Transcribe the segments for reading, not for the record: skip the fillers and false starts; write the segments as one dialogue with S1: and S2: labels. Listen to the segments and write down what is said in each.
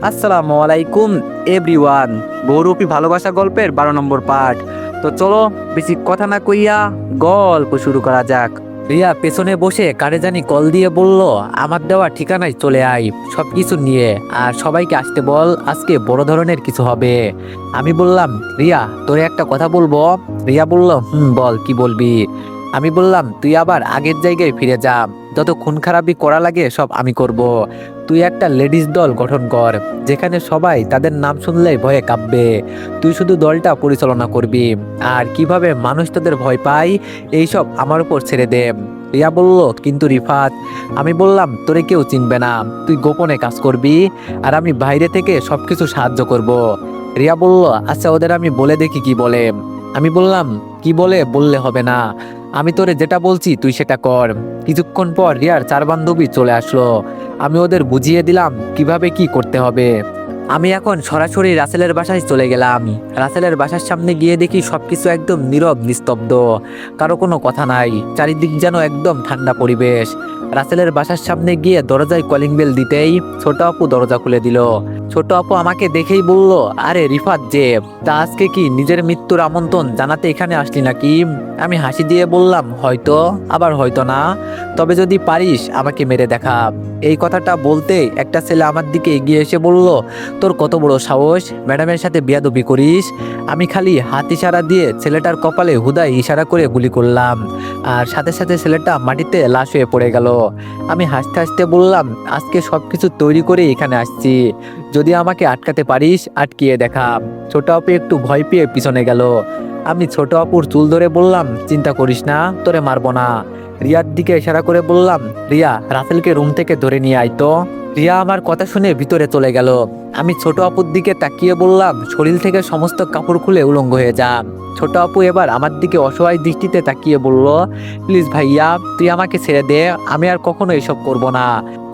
S1: আসসালামু আলাইকুম এভরিওয়ান। বহুরূপী ভালোবাসা গল্পের 12 নম্বর পার্ট। তো চলো বেশি কথা না কইয়া গল্প শুরু করা যাক। রিয়া পেছনে বসে কারে জানি কল দিয়ে বলল, আমার দেওয়া ঠিকানায় চলে আয় সব কিছু নিয়ে, আর সবাইকে আসতে বল, আজকে বড় ধরনের কিছু হবে। আমি বললাম, রিয়া তোরে একটা কথা বলবো। রিয়া বলল, বল কি বলবি। আমি বললাম, তুই আবার আগের জায়গায় ফিরে যা, যত খুন খারাপি করা লাগে সব আমি করব। তুই একটা লেডিস দল গঠন কর, যেখানে সবাই তাদের নাম শুনলেই ভয়ে কাঁপবে। তুই শুধু দলটা পরিচালনা করবি, আর কিভাবে মানুষ তাদের ভয় পায় এইসব আমার উপর ছেড়ে দে। রিয়া বলল, কিন্তু রিফাত। আমি বললাম, তোরে কেউ চিনবে না, তুই গোপনে কাজ করবি, আর আমি বাইরে থেকে সবকিছু সাহায্য করব। রিয়া বলল, আচ্ছা ওদের আমি বলে দেখি কি বলে। আমি বললাম, কি বললে হবে না, আমি তোরে যেটা বলছি তুই সেটা কর। কিছুক্ষণ পর রিয়ার 4 বান্ধবী চলে আসলো। আমি ওদের বুঝিয়ে দিলাম কিভাবে কি করতে হবে। আমি এখন সরাসরি রাসেলের বাসায় চলে গেলাম। রাসেলের বাসার সামনে গিয়ে দেখি সবকিছু একদম নীরব নিস্তব্ধ, কারো কোনো কথা নাই, চারিদিক যেন একদম ঠান্ডা পরিবেশ। রাসেলের বাসার সামনে গিয়ে দরজায় কলিং বেল দিতেই ছোট আপু দরজা খুলে দিল। ছোট আপু আমাকে দেখেই বলল, আরে রিফাত যে, তা আজকে কি নিজের মৃত্যুর আমন্ত্রণ জানাতে এখানে আসলি নাকি? আমি হাসি দিয়ে বললাম, হয়তো, আবার হয়তো না, তবে যদি পারিস আমাকে মেরে দেখা। এই কথাটা বলতে একটা ছেলে আমার দিকে এগিয়ে এসে বলল, তোর কত বড় সাহস, ম্যাডামের সাথে বেয়াদবি করিস। আমি খালি হাত ইশারা দিয়ে ছেলেটার কপালে হুদায় ইশারা করে গুলি করলাম, আর সাথে সাথে ছেলেটা মাটিতে লাশ হয়ে পড়ে গেল। আমি হাসতে হাসতে বললাম, আজকে সবকিছু তৈরি করে এখানে আসছি, যদি আমাকে আটকাতে পারিস আটকিয়ে দেখা। ছোট আপু একটু ভয় পেয়ে পিছনে গেল। আমি ছোট আপুর চুল ধরে বললাম, চিন্তা করিস না, তোরে মারবো না। রিয়ার দিকে ইশারা করে বললাম, রিয়া রাসেলকে রুম থেকে ধরে নিয়ে আয় তো। রিয়া আমার কথা শুনে ভিতরে চলে গেল। আমি ছোট আপুর দিকে তাকিয়ে বললাম, শরীর থেকে সমস্ত কাপড় খুলে উলঙ্গ হয়ে যা। ছোট আপু এবার আমার দিকে অসহায় দৃষ্টিতে তাকিয়ে বলল, প্লিজ ভাইয়া তুই আমাকে ছেড়ে দে, আমি আর কখনো এসব করব না।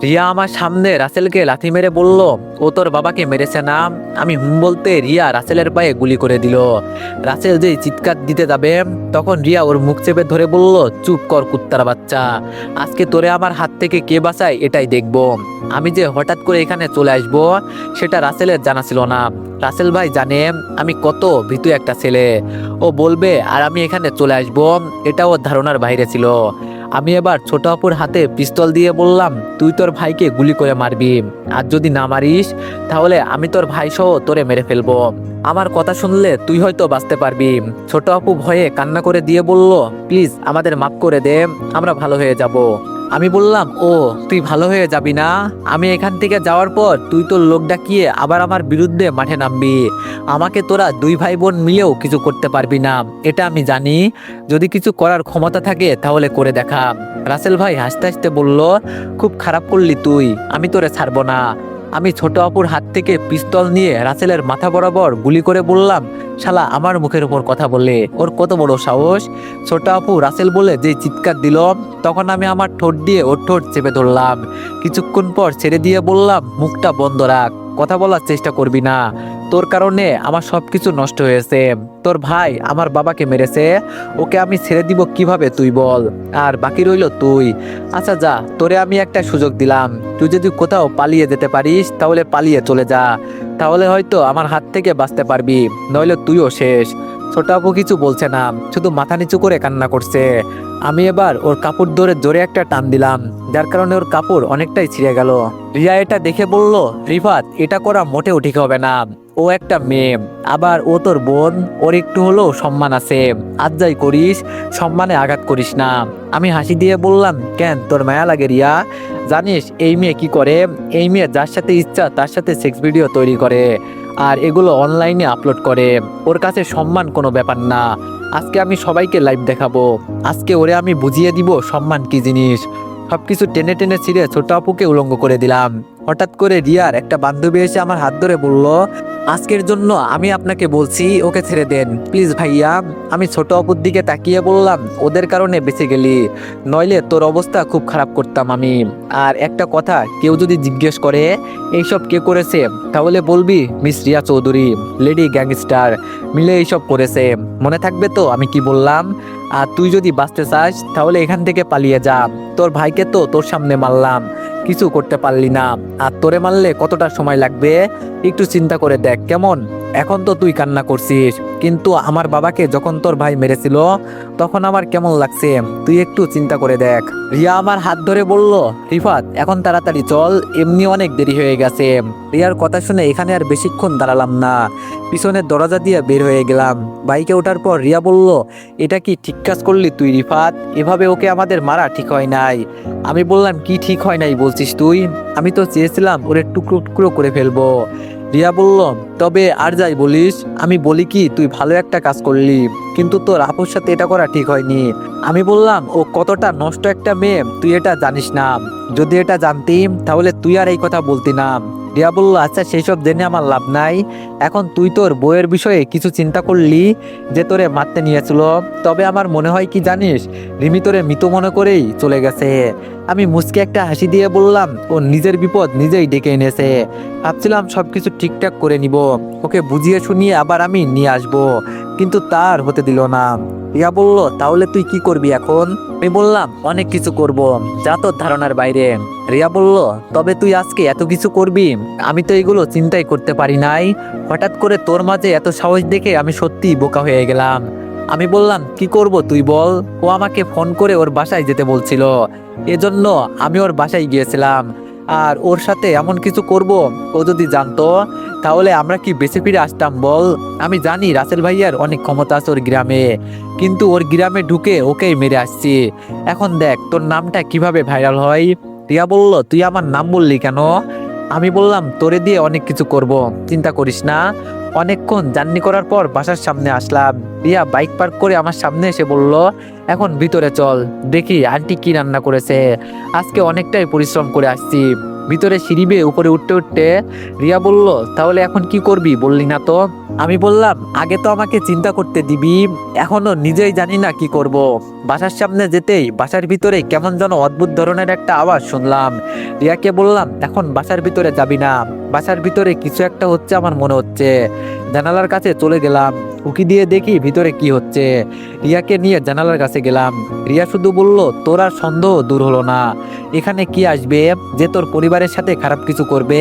S1: রিয়া আমার সামনে রাসেলকে লাথি মেরে বলল, ও তোর বাবাকে মেরেছে না? আমি বলতে রিয়া রাসেলের পায়ে গুলি করে দিল। রাসেল যেই চিৎকার দিতে যাবে তখন রিয়া ওর মুখ চেপে ধরে বলল, চুপ কর কুত্তার বাচ্চা, আজকে তোরে আমার হাত থেকে কে বাঁচায় এটাই দেখব। আমি যে হঠাৎ করে এখানে চলে আসবো সেটা রাসেলের জানা ছিল না। রাসেল ভাই জানে আমি কত ভীতু একটা ছেলে, ও বলবে আর আমি এখানে চলে আসবো এটা ওর ধারণার বাইরে ছিল। আমি এবার ছোট আপুর হাতে পিস্তল দিয়ে বললাম, তুই তোর ভাইকে গুলি করে মারবি, আর যদি না মারিস তাহলে আমি তোর ভাই সহ তোরে মেরে ফেলবো। আমার কথা শুনলে তুই হয়তো বাঁচতে পারবি। ছোট আপু ভয়ে কান্না করে দিয়ে বলল, প্লিজ আমাদের মাফ করে দে, আমরা ভালো হয়ে যাব। আমি বললাম, ও তুই ভালো হয়ে যাবি না? আমি এখান থেকে যাওয়ার পর তুই তোর লোক ডাকিয়ে আবার আমার বিরুদ্ধে মাঠে নামবি। আমাকে তোরা দুই ভাই বোন মিলেও কিছু করতে পারবি না, এটা আমি জানি। যদি কিছু করার ক্ষমতা থাকে তাহলে করে দেখা। রাসেল ভাই হাসতে হাসতে বলল, খুব খারাপ করলি তুই, আমি তোরে ছাড়বো না। আমি ছোট আপুর হাত থেকে পিস্তল নিয়ে রাসেলের মাথা বরাবর গুলি করে বললাম, শালা আমার মুখের উপর কথা বলে, ওর কত বড় সাহস। ছোট আপু রাসেল বলে যে চিৎকার দিল তখন আমি আমার ঠোঁট দিয়ে ওর ঠোঁট চেপে ধরলাম। কিছুক্ষণ পর ছেড়ে দিয়ে বললাম, মুখটা বন্ধ রাখ, কথা বলার চেষ্টা করবি না, তোর কারণে আমার সবকিছু নষ্ট হয়েছে। তোর ভাই আমার বাবাকে মেরেছে, ওকে আমি ছেড়ে দিব কিভাবে তুই বল, আর বাকি রইল তুই। আচ্ছা যা, তোরে আমি একটা সুযোগ দিলাম, তুই যদি কোথাও পালিয়ে যেতে পারিস তাহলে পালিয়ে চলে যা, তাহলে হয়তো আমার হাত থেকে বাঁচতে পারবি, নইলে তুইও শেষ। ছোট আপু কিছু বলছে না, শুধু মাথা নিচু করে কান্না করছে। আমি এবার ওর কাপড় ধরে জোরে একটা টান দিলাম, যার কারণে ওর কাপড় অনেকটাই ছিঁড়ে গেল। রিয়া এটা দেখে বলল, রিফাত এটা করা মোটেও ঠিক হবে না, ও একটা মেয়ে, আবার ও তোর বোন, ওর একটু হলেও সম্মান আছে, আজ যাই করিস সম্মানে আঘাত করিস না। আমি হাসি দিয়ে বললাম, কেন তোর মায়া লাগে রিয়া? জানিস এই মেয়ে কি করে? এই মেয়ে যার সাথে ইচ্ছা তার সাথে সেক্স ভিডিও তৈরি করে, আর এগুলো অনলাইনে আপলোড করে, ওর কাছে সম্মান কোনো ব্যাপার না। আজকে আমি সবাইকে লাইভ দেখাবো, আজকে ওরে আমি বুঝিয়ে দিব সম্মান কি জিনিস। সবকিছু টেনে টেনে ছিঁড়ে ছোট আপুকে উলঙ্গ করে দিলাম। হঠাৎ করে রিয়ার একটা বান্ধবী এসে আমার হাত ধরে বলল, আজকের জন্য আমি আপনাকে বলছি ওকে ছেড়ে দেন প্লিজ ভাইয়া। আমি ছোট আপুর দিকে তাকিয়ে বললাম, ওদের কারণে বেঁচে গেলি, নইলে তোর অবস্থা খুব খারাপ করতাম আমি। আর একটা কথা, কেউ যদি জিজ্ঞেস করে এইসব কে করেছে তাহলে বলবি miss Riya Chowdhury, lady gangster মিলে এইসব করেছে, মনে থাকবে তো আমি কি বললাম? আর তুই যদি বাঁচতে চাস তাহলে এখান থেকে পালিয়ে যা, তোর ভাইকে তো তোর সামনে মারলাম, কিছু করতে পারলি না, আর তোরে মারলে কতটা সময় লাগবে একটু চিন্তা করে দেখ কেমন। এখন তো তুই কান্না করছিস, কিন্তু আমার বাবাকে যখন তোর ভাই মেরেছিল তখন আমার কেমন লাগছে তুই একটু চিন্তা করে দেখ। রিয়া আমার হাত ধরে বলল, রিফাত এখন তাড়াতাড়ি চল, এমনি অনেক দেরি হয়ে গেছে। রিয়ার কথা শুনে এখানে আর বেশিক্ষণ দাঁড়ালাম না, পিছনের দরজা দিয়ে বের হয়ে গেলাম। বাইকে ওঠার পর রিয়া বলল, এটা কি ঠিক কাজ করলি তুই রিফাত? এভাবে ওকে আমাদের মারা ঠিক হয় নাই। আমি বললাম, কি ঠিক হয় নাই বলছিস তুই? আমি তো চেয়েছিলাম ওরে টুকরো টুকরো করে ফেলবো। রিয়া বলল, তবে আর যাই বলিস, আমি বলি কি তুই ভালো একটা কাজ করলি, কিন্তু তোর আপুর সাথে এটা করা ঠিক হয়নি। আমি বললাম, ও কতটা নষ্ট একটা মেয়ে তুই এটা জানিস না, যদি এটা জানতিম তাহলে তুই আর এই কথা বলতি না। রিয়া বলল, আচ্ছা সেই সব জেনে আমার লাভ নাই, এখন তুই তোর বইয়ের বিষয়ে কিছু চিন্তা করলি যে তোরে মারতে নিয়েছিল। তবে আমার মনে হয় কি জানিস, রিমি তোরে মৃত মনে করেই চলে গেছে। আমি মুচকে একটা হাসি দিয়ে বললাম, ও নিজের বিপদ নিজেই ডেকে এনেছে। ভাবছিলাম সবকিছু ঠিকঠাক করে নিব, ওকে বুঝিয়ে শুনিয়ে আবার আমি নিয়ে আসবো, কিন্তু তার হতে দিল না। রিয়া বলল, তাহলে তুই কি করবি এখন? আমি বললাম, অনেক কিছু করব, যা তোর ধারণার বাইরে। রিয়া বলল, তবে তুই আজকে এত কিছু করবি? আমি তো এগুলো চিন্তাই করতে পারি নাই, হঠাৎ করে তোর মাঝে এত সাহস দেখে আমি সত্যি বোকা হয়ে গেলাম। আমি বললাম, কি করব তুই বল? ও আমাকে ফোন করে ওর বাসায় যেতে বলছিল, এজন্য আমি ওর বাসায় গিয়েছিলাম। আর ওর সাথে এমন কিছু করব, ও যদি জানতো তাহলে আমরা কি বেঁচে ফিরে আসতাম বল? আমি জানি রাসেল ভাইয়ার অনেক ক্ষমতা আছে ওর গ্রামে, কিন্তু ওর গ্রামে ঢুকে ওকেই মেরে আসছি। এখন দেখ তোর নামটা কিভাবে ভাইরাল হয়। রিয়া বলল, তুই আমার নাম বললি কেন? আমি বললাম, তোরে দিয়ে অনেক কিছু করব, চিন্তা করিস না। অনেকক্ষণ জার্নি করার পর বাসার সামনে আসলাম। রিয়া বাইক পার্ক করে আমার সামনে এসে বলল, এখন ভিতরে চল, দেখি আন্টি কি রান্না করেছে, আজকে অনেকটাই পরিশ্রম করে আসছি। ভিতরে সিঁড়ি বেয়ে উপরে উঠতে উঠতে রিয়া বলল, তাহলে এখন কি করবি বললি না তো? আমি বললাম, আগে তো আমাকে চিন্তা করতে দিবি, এখনো নিজেই জানি না কি করব। বাসার সামনে যেতেই বাসার ভিতরে কেমন যেন অদ্ভুত ধরনের একটা আওয়াজ শুনলাম। রিয়াকে বললাম, এখন বাসার ভিতরে যাবি না, বাসার ভিতরে কিছু একটা হচ্ছে আমার মনে হচ্ছে। জানালার কাছে চলে গেলাম, উকি দিয়ে দেখি ভিতরে কি হচ্ছে। রিয়াকে নিয়ে জানালার কাছে গেলাম। রিয়া শুধু বলল, তোর আর সন্দেহ দূর হলো না, এখানে কি আসবে যে তোর পরিবারের সাথে খারাপ কিছু করবে,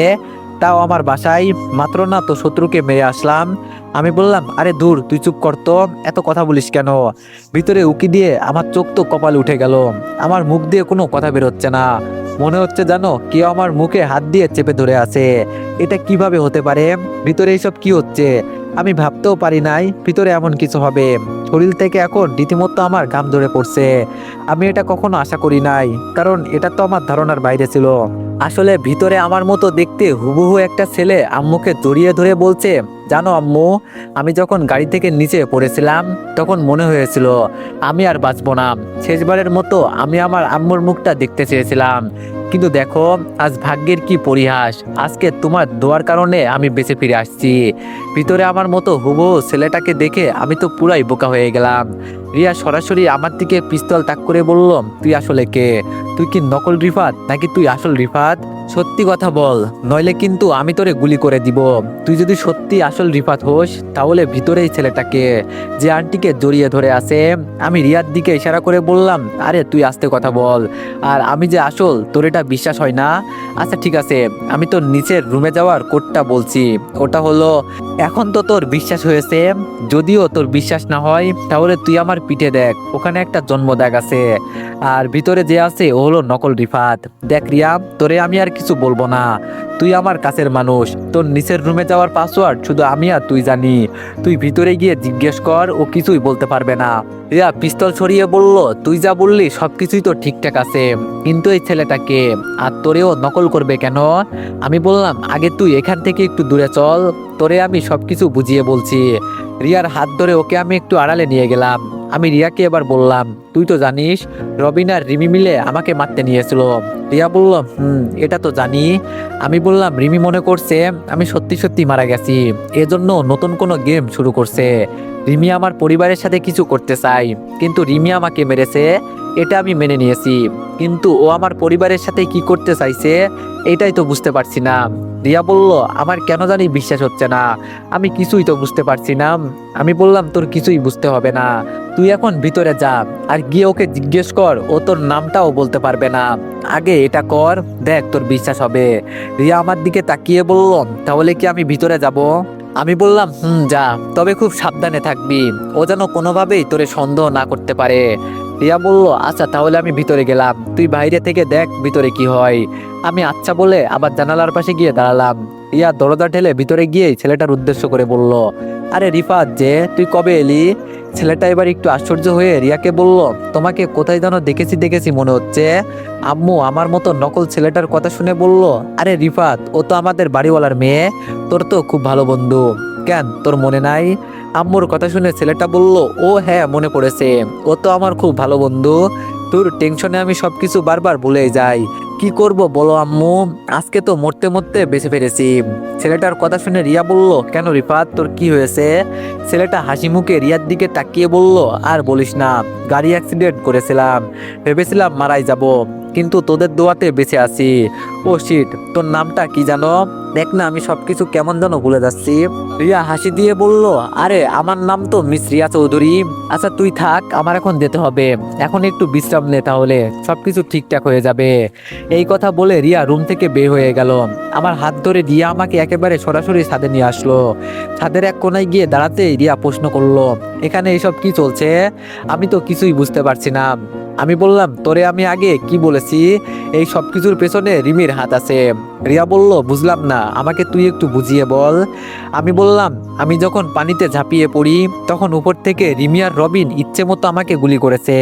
S1: তাও আমার বাসায়? মাত্র না তো শত্রুকে মেরে আসলাম। আমি বললাম, আরে দূর, তুই চুপ কর তো, এত কথা বলিস কেন? ভিতরে উকি দিয়ে আমার চোখ তো কপালে উঠে গেল, আমার মুখ দিয়ে কোনো কথা বেরোচ্ছে না, মনে হচ্ছে জানো কেউ আমার মুখে হাত দিয়ে চেপে ধরে আছে। এটা কিভাবে হতে পারে? ভিতরে এইসব কি হচ্ছে? আমি ভাবতেও পারি নাই ভিতরে এমন কিছু হবে। শরীর থেকে এখন রীতিমতো আমার ঘাম ধরে পড়ছে। আমি এটা কখনো আশা করি নাই, কারণ এটা তো আমার ধারণার বাইরে ছিল। আসলে ভিতরে আমার মতো দেখতে হুবহু একটা ছেলে আম্মুকে জড়িয়ে ধরে বলছে, জানো আম্মু, আমি যখন গাড়ি থেকে নিচে পড়েছিলাম তখন মনে হয়েছিল আমি আর বাঁচবো না। শেষবারের মতো আমি আমার আম্মুর মুখটা দেখতে চেয়েছিলাম, কিন্তু দেখো আজ ভাগ্যের কি পরিহাস, আজকে তোমার দোয়ার কারণে আমি বেঁচে ফিরে আসছি। ভিতরে আমার মতো হুবহু ছেলেটাকে দেখে আমি তো পুরাই বোকা হয়ে গেলাম। রিয়া সরাসরি আমার দিকে পিস্তল তাক করে বলল, তুই আসলে কে? তুই কি নকল রিফাত নাকি তুই আসল রিফাত? সত্যি কথা বল, নইলে কিন্তু আমি তোরে গুলি করে দিব। তুই যদি সত্যি আসল রিফাত হোস তাহলে ভিতরেই ছেলেটাকে যে আন্টিকে জড়িয়ে ধরে আছে। আমি রিয়ার দিকে ইশারা করে বললাম, আরে তুই আস্তে কথা বল, আর আমি যে আসল তোর এটা বিশ্বাস হয় না? আচ্ছা ঠিক আছে, আমি তোর নিচের রুমে যাওয়ার কোডটা বলছি, ওটা হলো, এখন তো তোর বিশ্বাস হয়েছে, যদিও তোর বিশ্বাস না হয় তাহলে তুই আমার পিঠে দেখ, ওখানে একটা জন্মদাগ আছে, আর ভিতরে যে আছে ও হলো নকল রিফাত। দেখ রিয়া, তোরে আমি আর কিছু বলবো না, তুই আমার কাছের মানুষ, তোর নিচের রুমে যাওয়ার পাসওয়ার্ড শুধু আমি আর তুই জানি, তুই ভিতরে গিয়ে জিজ্ঞেস কর, ও কিছুই বলতে পারবে না। রিয়া পিস্তল ছড়িয়ে বলল, তুই যা বললি সবকিছুই তো ঠিকঠাক আছে, কিন্তু এই ছেলেটাকে আর তোরেও নকল করবে কেন? আমি বললাম, আগে তুই এখান থেকে একটু দূরে চল, তোরে আমি সবকিছু বুঝিয়ে বলছি। রিয়ার হাত ধরে ওকে আমি একটু আড়ালে নিয়ে গেলাম। আমি রিয়াকে এবার বললাম, তুই তো জানিস রবিন আর রিমি মিলে আমাকে মারতে নিয়েছিল। রিয়া বলল, এটা তো জানি। আমি বললাম, রিমি মনে করছে আমি সত্যি সত্যি মারা গেছি, এজন্য নতুন কোনো গেম শুরু করছে। রিমি আমার পরিবারের সাথে কিছু করতে চাই, কিন্তু রিমি আমাকে মেরেছে, এটা আমি মেনে নিয়েছি, কিন্তু ও আমার পরিবারের সাথে কি করতে চাইছে এটাই তো বুঝতে পারছি না। রিয়া বলল, আমার কেন জানি বিশ্বাস হচ্ছে না, আমি কিছুই তো বুঝতে পারছি না। আমি বললাম, তোর কিছুই বুঝতে হবে না, তুই এখন ভিতরে যা, আর গিয়ে ওকে জিজ্ঞেস কর, ও তোর নামটাও বলতে পারবে না। আগে এটা কর, দেখ তোর বিশ্বাস হবে। রিয়া আমার দিকে তাকিয়ে বলল, তাহলে কি আমি ভিতরে যাব? আমি বললাম, যা, তবে খুব সাবধানে থাকবি, ও যেন কোনোভাবেই তোরে সন্দেহ না করতে পারে। রিয়া বলল, আচ্ছা তাহলে আমি ভিতরে গেলাম, তুই বাইরে থেকে দেখ ভিতরে কি হয়। আমি আচ্ছা বলে আবার জানালার পাশে গিয়ে দাঁড়ালাম। রিয়া দরজা ঠেলে ভিতরে গিয়ে ছেলেটার উদ্দেশ্য করে বলল, আরে রিফাত, যে তুই কবে এলি? ছেলেটা এবার একটু আশ্চর্য হয়ে রিয়াকে বলল, তোমাকে কোথায় যেন দেখেছি দেখেছি মনে হচ্ছে। আম্মু আমার মতো নকল ছেলেটার কথা শুনে বলল, আরে রিফাত, ও তো আমাদের বাড়িওয়ালার মেয়ে, তোর তো খুব ভালো বন্ধু। কেন, তোর মনে নাই? আম্মুর কথা শুনে ছেলেটা বলল, ও হ্যাঁ, মনে পড়েছে, ও তো আমার খুব ভালো বন্ধু। তোর টেনশনে আমি সবকিছু বারবার ভুলে যাই। কি করব বলো আম্মু, আজকে তো মরতে মরতে বেঁচে ফিরেছি। ছেলেটার কথা শুনে রিয়া বলল, কেন রিফাত, তোর কি হয়েছে? ছেলেটা হাসি মুখে রিয়ার দিকে তাকিয়ে বলল, আর বলিস না, গাড়ি অ্যাক্সিডেন্ট করেছিলাম, ভেবেছিলাম মারাই যাব, কিন্তু তোদের দোয়াতে বেঁচে আছি। ও শিট, তোর নামটা কি জানো? দেখ না, আমি সবকিছু কেমন যেন ভুলে যাচ্ছি। রিয়া হাসি দিয়ে বলল, আরে আমার নাম তো মিস রিয়া চৌধুরী। আচ্ছা তুই থাক, আমার এখন যেতে হবে, এখন একটু বিশ্রাম নে, তাহলে সবকিছু ঠিকঠাক হয়ে যাবে। এই কথা বলে রিয়া রুম থেকে বের হয়ে গেল। আমার হাত ধরে রিয়া আমাকে একেবারে সরাসরি ছাদে নিয়ে আসলো। ছাদের এক কোনায় গিয়ে দাঁড়াতেই রিয়া প্রশ্ন করলো, এখানে এসব কি চলছে? আমি তো কিছুই বুঝতে পারছি না। আমি বললাম, তোরে আমি আগে কি বলেছি, এই সব কিছুর পেছনে রিমির হাত আছে। রিয়া বলল, বুঝলাম না, আমাকে তুই একটু বুঝিয়ে বল। আমি বললাম, আমি যখন পানিতে ঝাঁপিয়ে পড়ি, তখন উপর থেকে রিমি আর রবিন ইচ্ছে মতো আমাকে গুলি করেছে,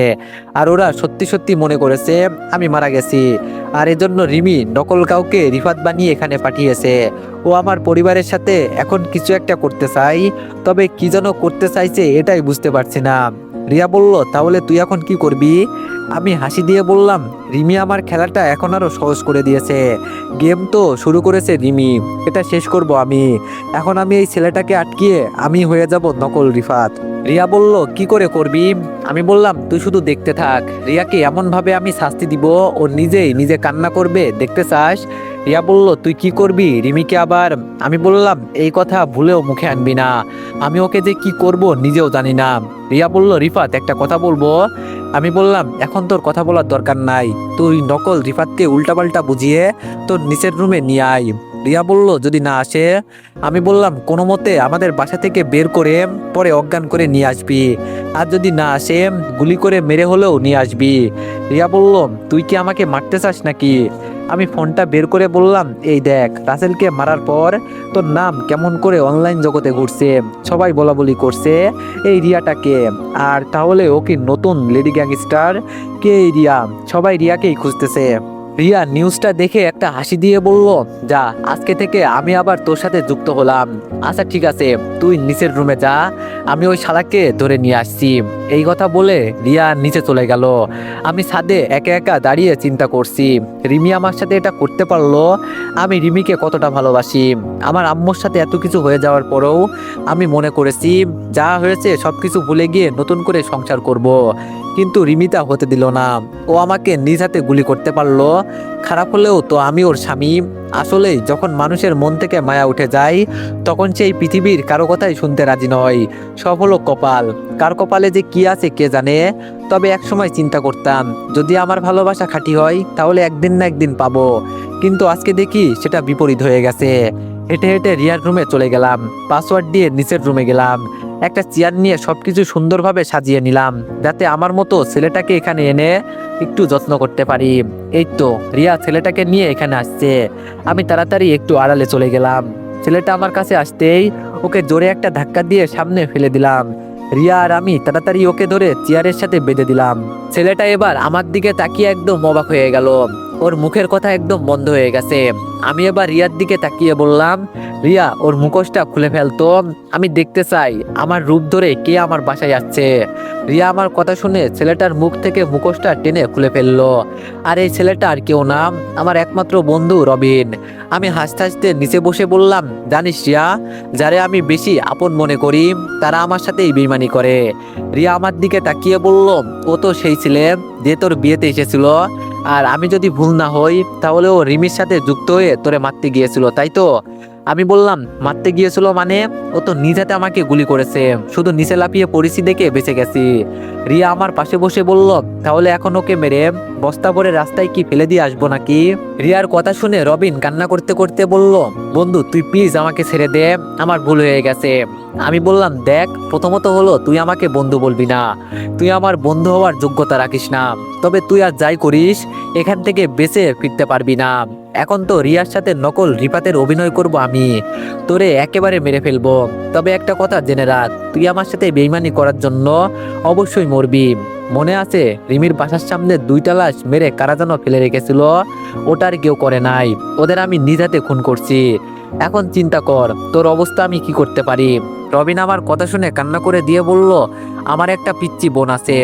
S1: আর ওরা সত্যি সত্যি মনে করেছে আমি মারা গেছি। আর এজন্য রিমি নকল কাউকে রিফাত বানিয়ে এখানে পাঠিয়েছে। ও আমার পরিবারের সাথে এখন কিছু একটা করতে চাই, তবে কি যেন করতে চাইছে এটাই বুঝতে পারছি না। রিয়া বলল, তাহলে তুই এখন কি করবি? আমি হাসি দিয়ে বললাম, রিমি আমার খেলাটা এখন আরো সহজ করে দিয়েছে। গেম তো শুরু করেছে রিমি, এটা শেষ করব আমি। এখন আমি এই ছেলেটাকে আটকিয়ে আমি হয়ে যাব নকল রিফাত। রিয়া বলল, কি করে করবি? আমি বললাম, তুই শুধু দেখতে থাক, রিয়াকে এমন ভাবে আমি শাস্তি দিব, ও নিজেই নিজে কান্না করবে, দেখতে চাস? রিয়া বলল, তুই কি করবি রিমিকে আবার? আমি বললাম, এই কথা ভুলেও মুখে আনবি না, আমি ওকে যে কি করব নিজেও জানি না। রিয়া বলল, রিফাত একটা কথা বলবো? আমি বললাম, এখন তোর কথা বলার দরকার নাই, তুই নকল রিফাতকে উল্টাপাল্টা বুঝিয়ে তোর নিচের রুমে নিয়ে আয়। রিয়া বলল, যদি না আসে? আমি বললাম, কোনো মতে আমাদের বাসা থেকে বের করে পরে অজ্ঞান করে নিয়ে আসবি, আর যদি না আসে গুলি করে মেরে হলেও নিয়ে আসবি। রিয়া বলল, তুই কি আমাকে মারতে চাস নাকি? আমি ফোনটা বের করে বললাম, এই দেখ, রাসেলকে মারার পর তোর নাম কেমন করে অনলাইন জগতে ঘুরছে, সবাই বলা বলি করছে এই রিয়াটাকে। আর তাহলে ও কি নতুন লেডি গ্যাংস্টার? কে এই রিয়া? সবাই রিয়াকেই খুঁজতেছে। রিয়া নিউজটা দেখে একটা হাসি দিয়ে বলল, যা, আজকে থেকে আমি আবার তোর সাথে যুক্ত হলাম। আচ্ছা ঠিক আছে, তুই নিচের রুমে যা, আমি ওই শালাকে ধরে নিয়ে আসছি। এই কথা বলে রিয়া নিচে চলে গেল। আমি ছাদে একা একা দাঁড়িয়ে চিন্তা করছি, রিমি আমার সাথে এটা করতে পারলো, আমি রিমিকে কতটা ভালোবাসি। আমার আম্মুর সাথে এত কিছু হয়ে যাওয়ার পরেও আমি মনে করেছি, যা হয়েছে সবকিছু ভুলে গিয়ে নতুন করে সংসার করব। কিন্তু রিমিতা হতে দিল না, ও আমাকে নিজ হাতে গুলি করতে পারলো। খারাপ হলেও তো আমি ওর স্বামী। আসলেই যখন মানুষের মন থেকে মায়া উঠে যায়, তখন সেই পৃথিবীর কারো কথাই শুনতে রাজি নয়। সব হলো কপাল, কার কপালে যে কি আছে কে জানে। তবে একসময় চিন্তা করতাম, যদি আমার ভালোবাসা খাঁটি হয়, তাহলে একদিন না একদিন পাবো। কিন্তু আজকে দেখি সেটা বিপরীত হয়ে গেছে। হেঁটে হেঁটে রিয়ার রুমে চলে গেলাম, পাসওয়ার্ড দিয়ে নিচের রুমে গেলাম, একটা চেয়ার নিয়ে সবকিছু সুন্দরভাবে সাজিয়ে নিলাম, যাতে আমার মতো ছেলেটাকে এখানে এনে একটু যত্ন করতে পারি। এই তো রিয়া ছেলেটাকে নিয়ে এখানে আসছে। আমি তাড়াতাড়ি একটু আড়ালে চলে গেলাম। ছেলেটা আমার কাছে আসতেই ওকে জোরে একটা ধাক্কা দিয়ে সামনে ফেলে দিলাম। রিয়া আর আমি তাড়াতাড়ি ওকে ধরে চেয়ারের সাথে বেঁধে দিলাম। ছেলেটা এবার আমার দিকে তাকিয়ে একদম অবাক হয়ে গেল, ওর মুখের কথা একদম বন্ধ হয়ে গেছে। আমি এবার রিয়ার দিকে তাকিয়ে বললাম, রিয়া, ওর মুখোশটা খুলে ফেলতো, আমি দেখতে চাই আমার রূপ ধরে কে আমার বাসায় আসছে। রিয়া আমার কথা শুনে ছেলেটার মুখ থেকে মুখোশটা টেনে খুলে ফেললো। আর এই ছেলেটা আর কেউ না, আমার একমাত্র বন্ধু রবিন। আমি হাসতে হাসতে নিচে বসে বললাম, জানিস রিয়া, যারে আমি বেশি আপন মনে করি তারা আমার সাথেই বেইমানি করে। রিয়া আমার দিকে তাকিয়ে বলল, ও তো সেই ছেলে যে তোর বিয়েতে এসেছিল, আর আমি যদি ভুল না হই তাহলে ও রিমির সাথে যুক্ত হয়ে তোরে মারতে গিয়েছিল, তাই তো? আমি বললাম, মারতে গিয়েছিল মানে? ও তো নিজ হাতে আমাকে গুলি করেছে, শুধু নিচে লাফিয়ে পড়েছি দেখে বেঁচে গেছি। রিয়া আমার পাশে বসে বলল, তাহলে এখন ওকে মেরে বস্তা ভরে রাস্তায় কি ফেলে দিয়ে আসবো নাকি? রিয়ার কথা শুনে রবিন কান্না করতে করতে বলল, বন্ধু তুই প্লিজ আমাকে ছেড়ে দে, আমার ভুল হয়ে গেছে। আমি বললাম, দেখ, প্রথমত হলো তুই আমাকে বন্ধু বলবি না, তুই আমার বন্ধু হওয়ার যোগ্যতা রাখিস না। তবে তুই আর যাই করিস এখান থেকে বেঁচে ফিরতে পারবি না। এখন তো রিয়ার সাথে নকল রিফাতের অভিনয় করব আমি, তোরে একেবারে মেরে ফেলবো। তবে একটা কথা জেনে রাখ, তুই আমার সাথে বেইমানি করার জন্য অবশ্যই মরবি। মনে আছে রিমির বাসার সামনে 2টা লাশ মেরে কারা যেন ফেলে রেখেছিল? ওটার কেউ করে নাই, ওদের আমি নিজ হাতে খুন করছি। এখন চিন্তা কর তোর অবস্থা আমি কি করতে পারি। রবিন আমার কথা শুনে কান্না করে দিয়ে বলল, আমার একটা পিচ্চি বোন আছে,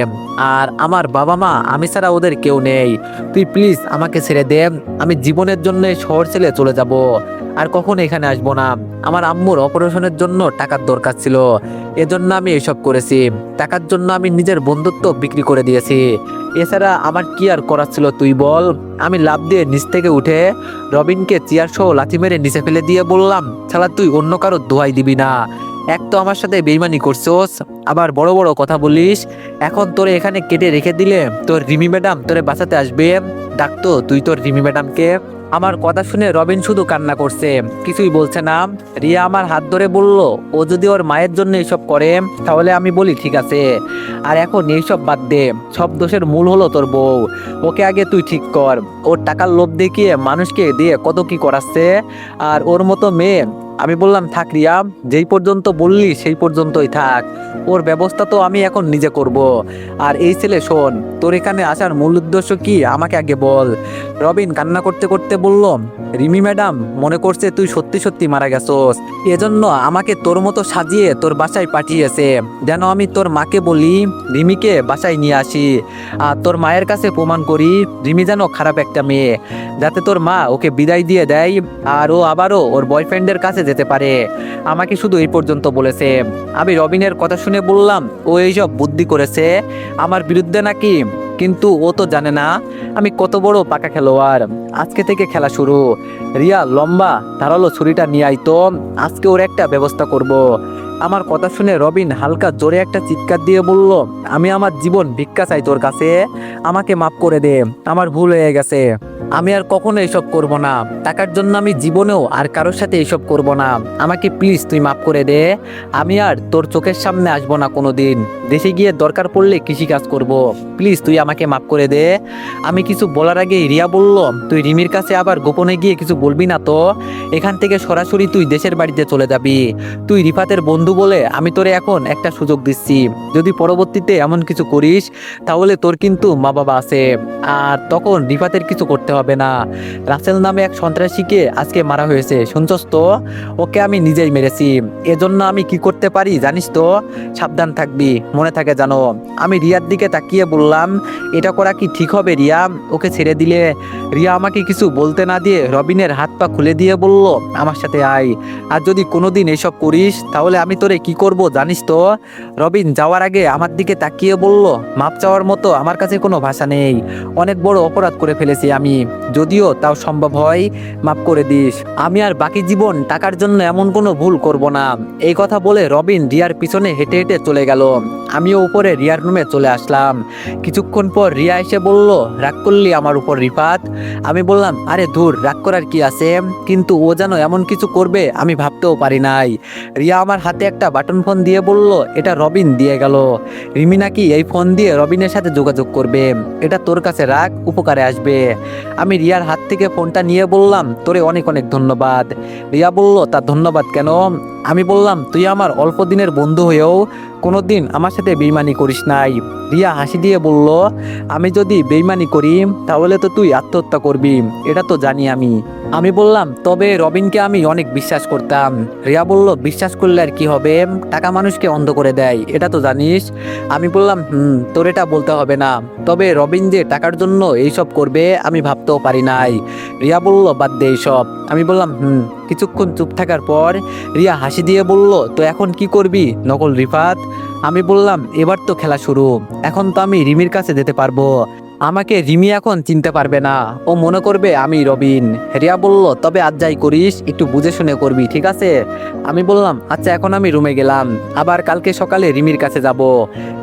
S1: আর আমার বাবা মা আমি ছাড়া ওদের কেউ নেই। তুই প্লিজ আমাকে ছেড়ে দে, আমি জীবনের জন্য শহর ছেড়ে চলে যাব, আর কখনো এখানে আসবো না। আমার আম্মুর অপারেশনের জন্য টাকার দরকার ছিল, এজন্য আমি এসব করেছি। টাকার জন্য আমি নিজের বন্ধুত্ব বিক্রি করে দিয়েছি। এছাড়া আমার কি আর করার ছিল তুই বল? আমি লাফ দিয়ে নিচ থেকে উঠে রবিনকে চেয়ার সহ লাথি মেরে নিচে ফেলে দিয়ে বললাম, শালা তুই অন্য কারো দোহাই দিবি না। এক তো আমার সাথে বেইমানি করছোস, আবার বড় বড় কথা বলিস। এখন তোরে এখানে কেটে রেখে দিলে তোর রিমি ম্যাডাম তোরে বাঁচাতে আসবে। ডাকতো তুই তোর রিমি ম্যাডামকে। আমার কথা শুনে রবিন শুধু কান্না করছে, কিছুই বলছে না। রিয়া আমার হাত ধরে বলল, ও যদি ওর মায়ের জন্য এইসব করে তাহলে আমি বলি ঠিক আছে, আর এখন এইসব বাদ দে। সব দোষের মূল হলো তোর বউ, ওকে আগে তুই ঠিক কর। ওর টাকার লোভ দেখিয়ে মানুষকে দিয়ে কত কি করাচ্ছে, আর ওর মতো মেয়ে। আমি বললাম, থাক রিয়া, যেই পর্যন্ত বললি সেই পর্যন্তই থাক, ওর ব্যবস্থা তো আমি এখন নিজে করব। আর এই ছেলে শোন, তোর এখানে আসার মূল উদ্দেশ্য কি আমাকে আগে বল। রবিন কান্না করতে করতে বলল, রিমি ম্যাডাম মনে করছে তুই সত্যি সত্যি মারা গেছোস, এজন্য আমাকে তোর মতো সাজিয়ে তোর বাসায় পাঠিয়েছে, যেন আমি তোর মাকে বলি রিমিকে বাসায় নিয়ে আসি, আর তোর মায়ের কাছে প্রমাণ করি রিমি যেন খারাপ একটা মেয়ে, যাতে তোর মা ওকে বিদায় দিয়ে দেয়, আর ও আবারও ওর বয়ফ্রেন্ডের কাছে যেতে পারে। আমাকে শুধু এই পর্যন্ত বলেছে। আমি রবিনের কথা শুনে বললাম, ও এইসব বুদ্ধি করেছে আমার বিরুদ্ধে নাকি? কিন্তু ও তো জানে না আমি কত বড় পাকা খেলোয়াড়। আজকে থেকে খেলা শুরু। রিয়া লম্বা ধারালো ছুরিটা নিয়ে আইতো, আজকে ওর একটা ব্যবস্থা করব। আমার কথা শুনে রবিন হালকা জোরে একটা চিৎকার দিয়ে বলল, আমি আমার জীবন ভিক্ষা চাই তোর কাছে, আমাকে মাফ করে দে, আমার ভুল হয়ে গেছে। আমি আর কখনো এসব করব না, টাকার জন্য আমি জীবনেও আর কারোর সাথে এসব করব না। আমাকে প্লিজ তুই মাফ করে দে, আমি আর তোর চোখের সামনে আসবো না কোনোদিন। দেশে গিয়ে দরকার পড়লে কৃষিকাজ করব, প্লিজ তুই আমাকে মাফ করে দে। আমি কিছু বলার আগেই রিয়া বলল, তুই রিমির কাছে আবার গোপনে গিয়ে কিছু বলবি না তো? এখান থেকে সরাসরি তুই দেশের বাড়িতে চলে যাবি। তুই রিফাতের বন্ধু বলে আমি তোরে এখন একটা সুযোগ দিচ্ছি, যদি পরবর্তীতে এমন কিছু করিস তাহলে তোর কিন্তু মা বাবা আছে, আর তখন রিফাতের কিছু করতে হবে না। রাসেল নামে এক সন্ত্রাসীকে আজকে মারা হয়েছে, শুনছস তো? ওকে আমি নিজেই মেরেছি। এজন্য আমি কি করতে পারি জানিস তো? সাবধান থাকবি, মনে থাকে জানো। আমি রিয়ার দিকে তাকিয়ে বললাম, এটা করা কি ঠিক হবে রিয়া? ওকে ছেড়ে দিলে? রিয়া আমাকে কিছু বলতে না দিয়ে রবিনের হাত পা খুলে দিয়ে বলল, আমার সাথে আয়, আর যদি কোনোদিন এসব করিস তাহলে আমি তোরে কি করব জানিস তো? রবিন যাওয়ার আগে আমার দিকে তাকিয়ে বলল, মাপ চাওয়ার মতো আমার কাছে কোনো ভাষা নেই, অনেক বড় অপরাধ করে ফেলেছি আমি, যদিও তাও সম্ভব হয় মাফ করে দিস। আমি আর বাকি জীবন টাকার জন্য এমন কোনো ভুল করব না। এই কথা বলে রবিন রিয়ার পিছনে হেঁটে হেঁটে চলে গেল। আমিও উপরে রিয়ার রুমে চলে আসলাম। কিছুক্ষণ পর রিয়া এসে বলল, রাগ করলি আমার উপর রিফাত? আমি বললাম, আরে ধুর, রাগ করার কি আছে, কিন্তু ও যেন এমন কিছু করবে আমি ভাবতেও পারি নাই। রিয়া আমার হাতে একটা বাটন ফোন দিয়ে বলল, এটা রবিন দিয়ে গেল, রিমি নাকি এই ফোন দিয়ে রবিনের সাথে যোগাযোগ করবে, এটা তোর কাছে রাখ, উপকারে আসবে। আমি রিয়ার হাত থেকে ফোনটা নিয়ে বললাম, তোরে অনেক অনেক ধন্যবাদ। রিয়া বলল, তা ধন্যবাদ কেন? আমি বললাম, তুই আমার অল্প দিনের বন্ধু হয়েও কোনোদিন আমার সাথে বেইমানি করিস নাই। রিয়া হাসি দিয়ে বলল, আমি যদি বেইমানি করি তাহলে তো তুই আত্মহত্যা করবি, এটা তো জানি আমি। আমি বললাম, তবে রবিনকে আমি অনেক বিশ্বাস করতাম। রিয়া বলল, বিশ্বাস করলে আর কি হবে, টাকা মানুষকে অন্ধ করে দেয়, এটা তো জানিস। আমি বললাম, তোর এটা বলতে হবে না, তবে রবিন যে টাকার জন্য এইসব করবে আমি ভাবতেও পারি নাই। রিয়া বলল, বাদ দে এইসব। আমি বললাম, কিছুক্ষণ চুপ থাকার পর রিয়া হাসি দিয়ে বলল, তো এখন কি করবি নকল রিফাত? আমি বললাম, এবার তো খেলা শুরু, এখন তো আমি রিমির কাছে যেতে পারবো, আমাকে রিমি এখন চিনতে পারবে না, ও মনে করবে আমি রবিন। রিয়া বলল, তবে আজ যাই করিস একটু বুঝে শুনে করবি, ঠিক আছে? আমি বললাম, আচ্ছা এখন আমি রুমে গেলাম, আবার কালকে সকালে রিমির কাছে যাব।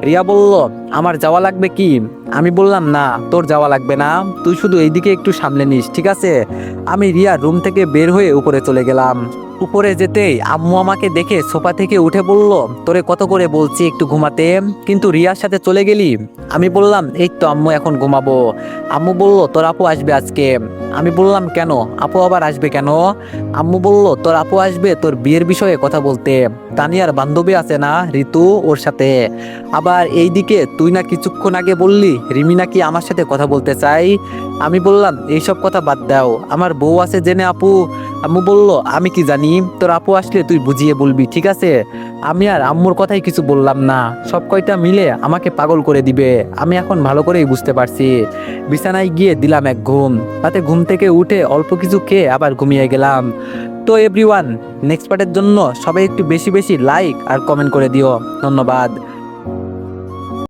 S1: রিয়া বলল, আমার যাওয়া লাগবে কি? আমি বললাম, না তোর যাওয়া লাগবে না, তুই শুধু এইদিকে একটু সামলে নিস, ঠিক আছে? আমি রিয়ার রুম থেকে বের হয়ে উপরে চলে গেলাম। উপরে যেতেই আম্মু আমাকে দেখে সোফা থেকে উঠে বলল, তোরে কত করে বলছি একটু ঘুমাতে, কিন্তু রিয়ার সাথে চলে গেলি। আমি বললাম, এই তো আম্মু এখন ঘুমাবো। আম্মু বলল, তোর আপু আসবে আজকে। আমি বললাম, কেন, আপু আবার আসবে কেন? আম্মু বলল, তোর আপু আসবে তোর বিয়ের বিষয়ে কথা বলতে। তানিয়ার বান্ধবী আছে না ঋতু, ওর সাথে। আবার এইদিকে তুই না কিছুক্ষণ আগে বললি রিমি নাকি আমার সাথে কথা বলতে চাই। আমি বললাম, এইসব কথা বাদ দাও, আমার বউ আছে জেনে আপু। আম্মু বলল, আমি কি জানি, তোর আপু আসলে তুই বুঝিয়ে বলবি, ঠিক আছে? আমি আর আম্মুর কথাই কিছু বললাম না, সব কয়টা মিলে আমাকে পাগল করে দিবে, আমি এখন ভালো করেই বুঝতে পারছি। বিছানায় গিয়ে দিলাম এক ঘুম, রাতে ঘুম থেকে উঠে অল্প কিছু খেয়ে আবার ঘুমিয়ে গেলাম। তো এভরিওয়ান, নেক্সট পার্টের জন্য সবাই একটু বেশি বেশি লাইক আর কমেন্ট করে দিও। ধন্যবাদ।